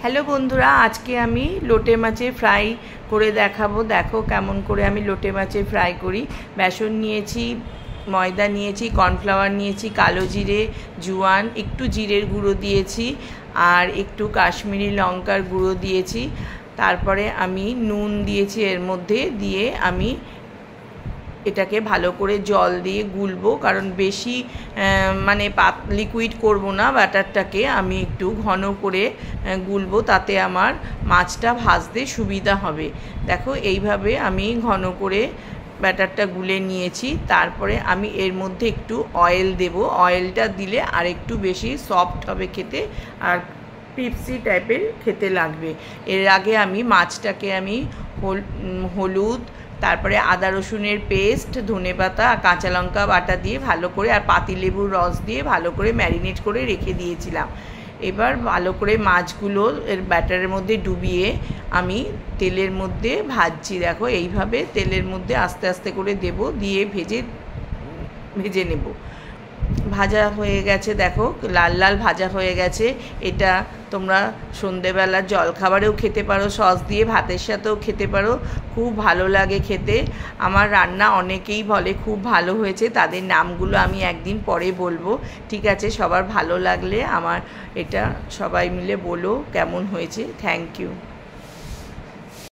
Hello বন্ধুরা, আজকে আমি লোটে মাছের ফ্রাই করে দেখাবো। দেখো কেমন করে আমি লোটে মাছের ফ্রাই করি। বেসন নিয়েছি, ময়দা নিয়েছি, কর্নফ্লাওয়ার নিয়েছি, কালো জিরে, জোয়ান, একটু জিরের গুঁড়ো দিয়েছি আর একটু কাশ্মীরি লঙ্কার গুঁড়ো দিয়েছি। তারপরে আমি নুন দিয়েছি এর মধ্যে, দিয়ে আমি এটাকে ভালো করে জল দিয়ে গুলবো, কারণ বেশি লিকুইড করব না। ব্যাটারটাকে আমি একটু ঘন করে গুলবো, তাতে আমার মাছটা ভাজতে সুবিধা হবে। দেখো এইভাবে আমি ঘন করে ব্যাটারটা গুলে নিয়েছি। তারপরে আমি এর মধ্যে একটু অয়েল দেব। অয়েলটা দিলে আর একটু বেশি সফট হবে খেতে, আর ক্রিপসি টাইপের খেতে লাগবে। এর আগে আমি মাছটাকে আমি হলুদ, তারপরে আদা রসুনের পেস্ট, ধনেপাতা আর কাঁচা লঙ্কা বাটা দিয়ে ভালো করে, আর পাতিলেবুর রস দিয়ে ভালো করে ম্যারিনেট করে রেখে দিয়েছিলাম। এবার ভালো করে মাছগুলো এর ব্যাটারের মধ্যে ডুবিয়ে আমি তেলের মধ্যে ভাজছি। দেখো এইভাবে তেলের মধ্যে আস্তে আস্তে করে দেব, দিয়ে ভেজে নেব। ভাজা হয়ে গেছে, দেখো লাল লাল ভাজা হয়ে গেছে। এটা তোমরা সন্ধেবেলার জলখাবারেও খেতে পারো, সস দিয়ে ভাতের সাথেও খেতে পারো, খুব ভালো লাগে খেতে। আমার রান্না অনেকেই বলে খুব ভালো হয়েছে, তাদের নামগুলো আমি একদিন পরে বলবো। ঠিক আছে, সবার ভালো লাগলে আমার এটা সবাই মিলে বলো কেমন হয়েছে। Thank you.